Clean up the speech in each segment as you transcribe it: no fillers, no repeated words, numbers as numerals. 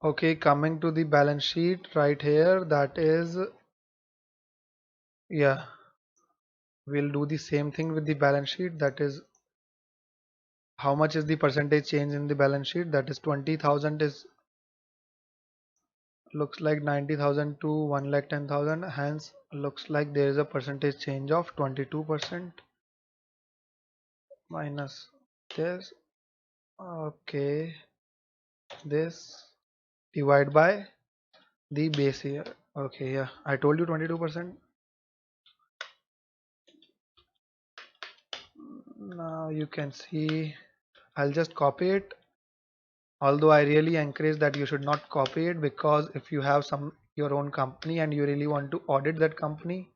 Okay, coming to the balance sheet right here, that is, yeah, we'll do the same thing with the balance sheet. That is, how much is the percentage change in the balance sheet? That is 20,000 is looks like 90,000 to 1,10,000. Hence, looks like there is a percentage change of 22% minus this. Okay, this divide by the base year. Okay, yeah, I told you 22%. Now you can see, I'll just copy it. Although I really encourage that you should not copy it, because if you have some your own company and you really want to audit that company,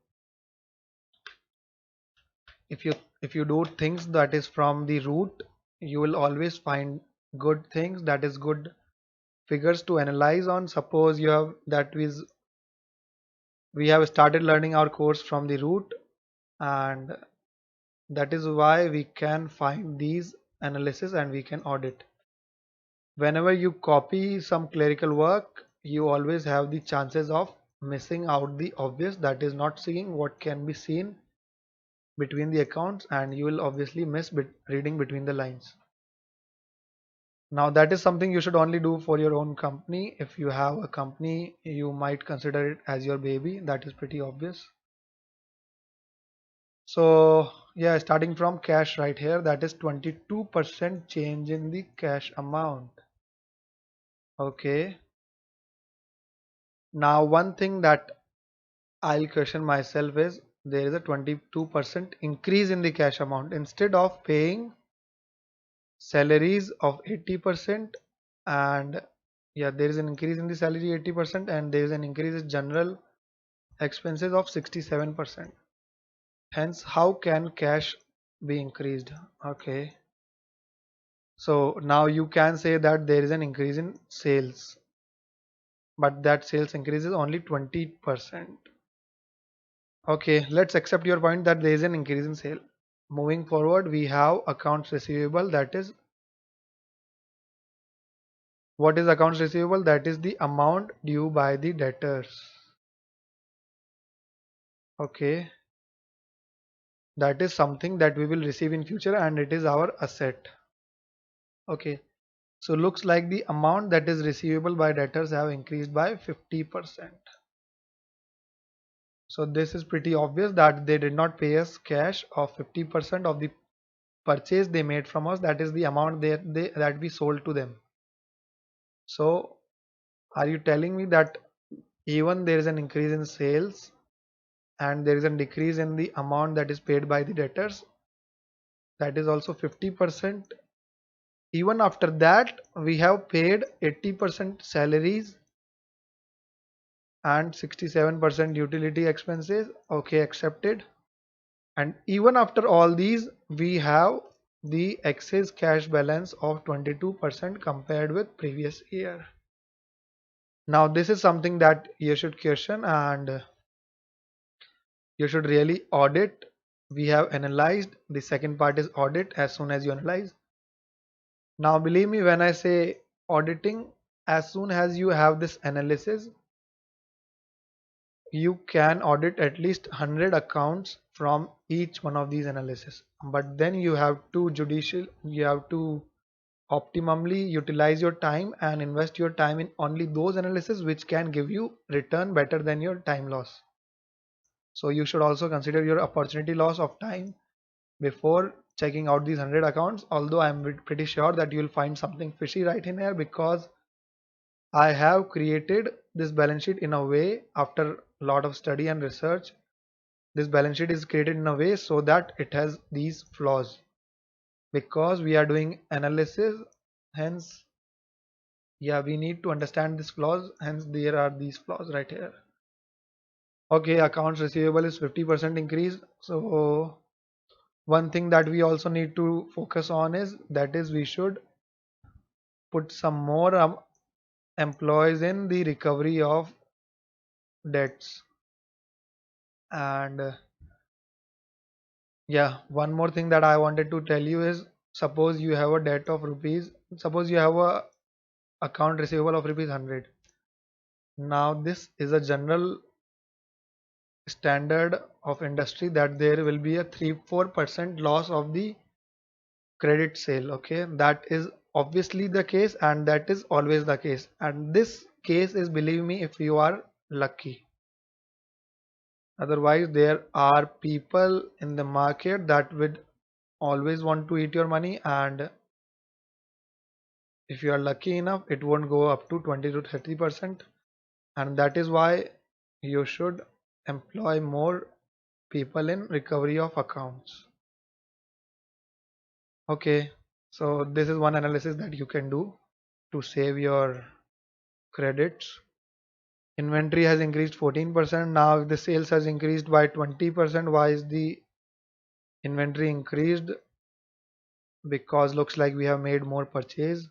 if you if you do things that is from the root, you will always find good things, that is good figures to analyze on. Suppose you have that is, we have started learning our course from the root, and that is why we can find these analysis and we can audit. Whenever you copy some clerical work, you always have the chances of missing out the obvious, that is not seeing what can be seen between the accounts, and you will obviously miss reading between the lines. Now that is something you should only do for your own company. If you have a company, you might consider it as your baby. That is pretty obvious. So yeah, starting from cash right here, that is 22% change in the cash amount. Okay. Now one thing that I'll question myself is, there is a 22% increase in the cash amount. Instead of paying salaries of 80%, and yeah, there is an increase in the salary 80%, and there is an increase in general expenses of 67%. Hence, how can cash be increased? Okay, so now you can say that there is an increase in sales, but that sales increase is only 20%. Okay, let's accept your point that there is an increase in sale. Moving forward, we have accounts receivable. That is, what is accounts receivable? That is the amount due by the debtors. Okay, that is something that we will receive in future, and it is our asset. Okay, so looks like the amount that is receivable by debtors have increased by 50%. So this is pretty obvious that they did not pay us cash of 50% of the purchase they made from us. That is the amount that we sold to them. So are you telling me that even there is an increase in sales and there is a decrease in the amount that is paid by the debtors, that is also 50%? Even after that, we have paid 80% salaries and 67% utility expenses. Okay, accepted. And even after all these, we have the excess cash balance of 22% compared with previous year. Now this is something that you should question, and you should really audit. We have analyzed. The second part is audit. As soon as you analyze, now believe me when I say auditing, as soon as you have this analysis, you can audit at least 100 accounts from each one of these analysis. But then you have to optimally utilize your time and invest your time in only those analysis which can give you return better than your time loss. So you should also consider your opportunity loss of time before checking out these 100 accounts. Although I'm pretty sure that you'll find something fishy right in here, because I have created this balance sheet in a way after a lot of study and research. This balance sheet is created in a way so that it has these flaws, because we are doing analysis. Hence, yeah, we need to understand these flaws. Hence, there are these flaws right here. Okay, accounts receivable is 50% increase. So one thing that we also need to focus on is, that is, we should put some more employees in the recovery of debts. And yeah, one more thing that I wanted to tell you is, suppose you have a debt of rupees, suppose you have a account receivable of rupees 100. Now this is a general standard of industry that there will be a 3-4% loss of the credit sale. Okay, that is obviously the case, and that is always the case, and this case is, believe me, if you are lucky. Otherwise there are people in the market that would always want to eat your money, and if you are lucky enough it won't go up to 20 to 30%, and that is why you should employ more people in recovery of accounts. Okay, so this is one analysis that you can do to save your credits. Inventory has increased 14%. Now if the sales has increased by 20%, why is the inventory increased? Because looks like we have made more purchase.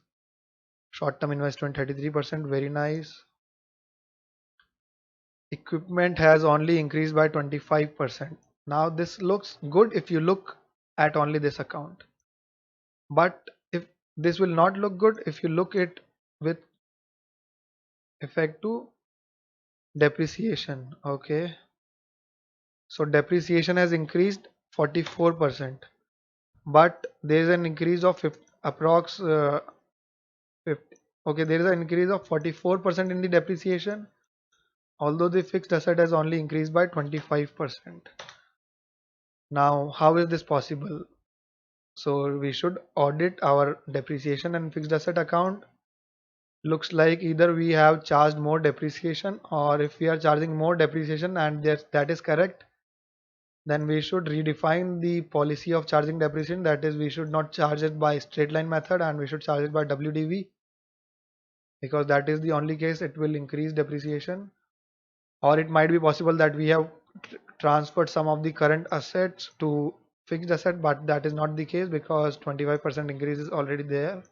Short term investment 33%, very nice. Equipment has only increased by 25%. Now this looks good if you look at only this account, but if this will not look good if you look it with effect to depreciation. Okay, so depreciation has increased 44%, but there is an increase of 50, approx 50. Okay, there is an increase of 44% in the depreciation, although the fixed asset has only increased by 25%. Now how is this possible? So we should audit our depreciation and fixed asset account. Looks like either we have charged more depreciation, or if we are charging more depreciation and that is correct, then we should redefine the policy of charging depreciation. That is, we should not charge it by straight line method and we should charge it by WDV, because that is the only case it will increase depreciation. Or it might be possible that we have transferred some of the current assets to fixed asset, but that is not the case because 25% increase is already there.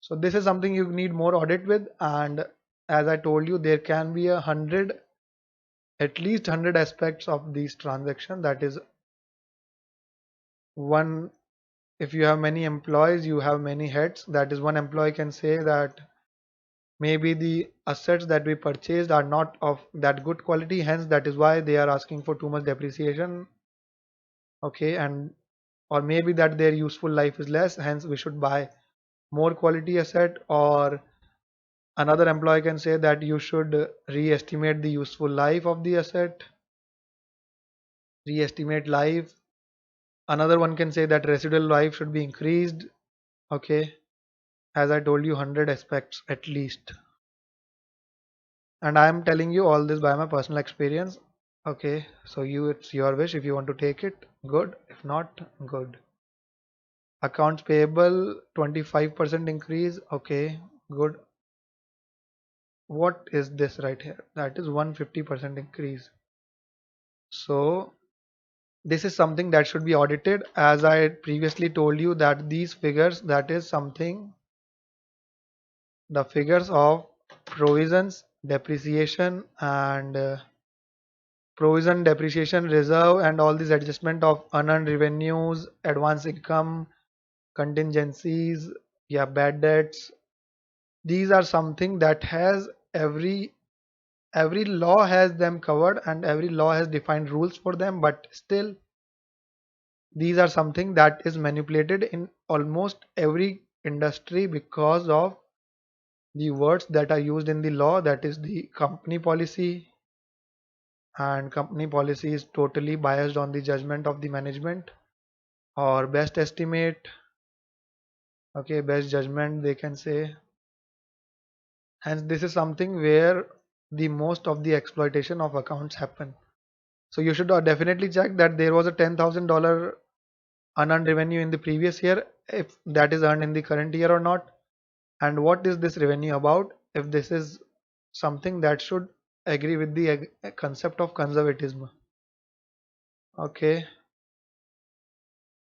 So this is something you need more audit with, and as I told you, there can be at least 100 aspects of these transactions. That is one, if you have many employees, you have many heads. That is, one employee can say that maybe the assets that we purchased are not of that good quality, hence that is why they are asking for too much depreciation. Okay, and or maybe that their useful life is less, hence we should buy more quality asset. Or another employee can say that you should re-estimate the useful life of the asset, re-estimate life. Another one can say that residual life should be increased. Okay, as I told you, 100 aspects at least, and I am telling you all this by my personal experience. Okay, so it's your wish. If you want to take it, good. If not, good. Accounts payable 25% increase. Okay, good. What is this right here? That is 150% increase. So this is something that should be audited. As I previously told you that these figures, that is something, the figures of provisions, depreciation, and provision, depreciation, reserve, and all these adjustment of unearned revenues, advance income, contingencies, yeah, bad debts. These are something that has every law has them covered, and every law has defined rules for them, but still these are something that is manipulated in almost every industry because of the words that are used in the law. That is the company policy, and company policy is totally biased on the judgment of the management or best estimate. Okay, best judgment they can say. Hence this is something where the most of the exploitation of accounts happen. So you should definitely check that there was a $10,000 unearned revenue in the previous year, if that is earned in the current year or not, and what is this revenue about, if this is something that should agree with the concept of conservatism. Okay,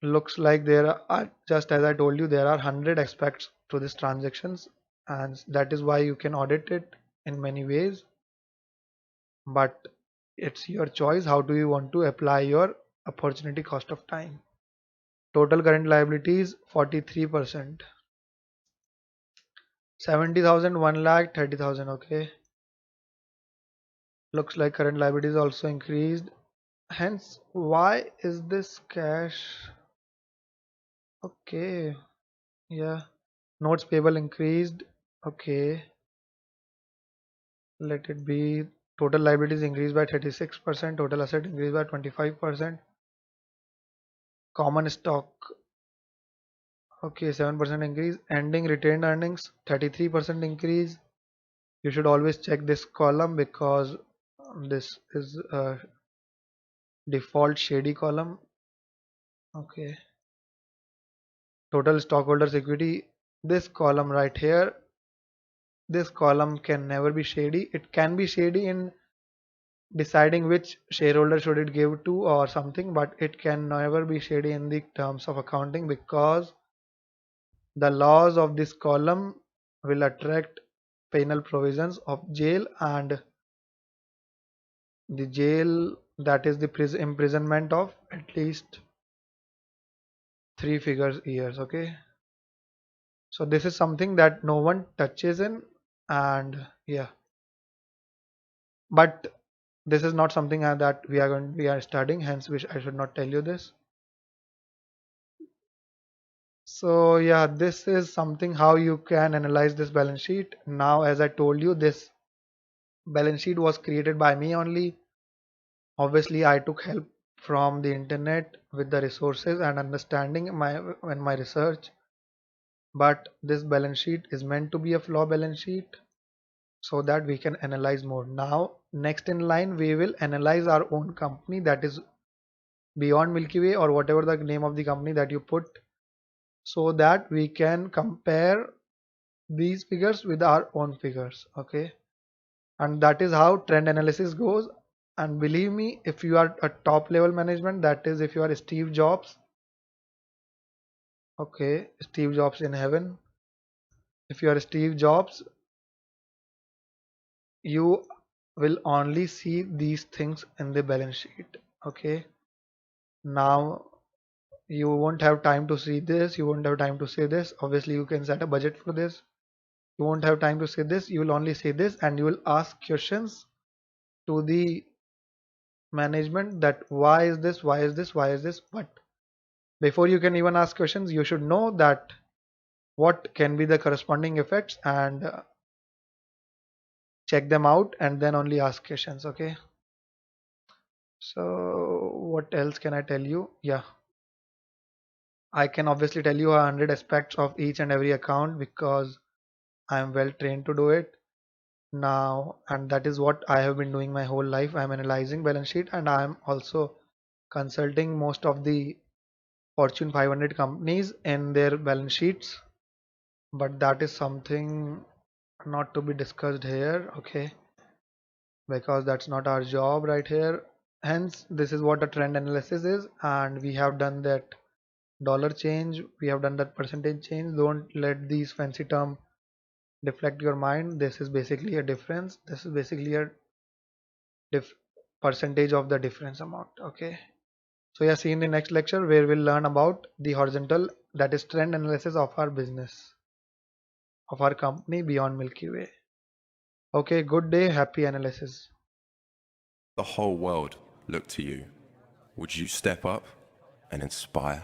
looks like there are, just as I told you, there are 100 aspects to these transactions, and that is why you can audit it in many ways, but it's your choice how do you want to apply your opportunity cost of time. Total current liabilities 43%. 70,000, 1 lakh, 30,000. Okay. Looks like current liabilities also increased. Hence, why is this cash? Okay. Yeah. Notes payable increased. Okay. Let it be. Total liabilities increased by 36%. Total asset increased by 25%. Common stock. Okay, 7% increase. Ending retained earnings, 33% increase. You should always check this column because this is a default shady column. Okay. Total stockholders equity. This column right here, this column can never be shady. It can be shady in deciding which shareholder should it give to or something, but it can never be shady in the terms of accounting because the laws of this column will attract penal provisions of jail, and the jail, that is the imprisonment of at least 3 figures years. Okay, so this is something that no one touches in, and yeah, but this is not something that we are studying, hence which I should not tell you this. So yeah, this is something how you can analyze this balance sheet. Now, as I told you, this balance sheet was created by me only. Obviously, I took help from the internet with the resources and understanding my research. But this balance sheet is meant to be a flow balance sheet so that we can analyze more. Now, next in line, we will analyze our own company, that is Beyond Milky Way or whatever the name of the company that you put, so that we can compare these figures with our own figures. Okay, and that is how trend analysis goes. And believe me, if you are a top level management, that is if you are Steve Jobs, okay, Steve Jobs in heaven, if you are Steve Jobs, you will only see these things in the balance sheet. Okay, now you won't have time to see this, you won't have time to say this. Obviously you can set a budget for this. You won't have time to say this, you will only say this, and you will ask questions to the management that why is this, why is this, why is this. But before you can even ask questions, you should know that what can be the corresponding effects, and check them out and then only ask questions. Okay, so what else can I tell you? Yeah, I can obviously tell you 100 aspects of each and every account because I am well trained to do it now, and that is what I have been doing my whole life. I am analyzing balance sheet, and I am also consulting most of the Fortune 500 companies in their balance sheets, but that is something not to be discussed here. Okay, because that's not our job right here. Hence, this is what a trend analysis is, and we have done that dollar change, we have done that percentage change. Don't let these fancy term deflect your mind. This is basically a difference. This is basically a dif percentage of the difference amount. Okay, so yeah, see in the next lecture where we'll learn about the horizontal, that is trend analysis of our business, of our company Beyond Milky Way. Okay, good day, happy analysis. The whole world looked to you. Would you step up and inspire?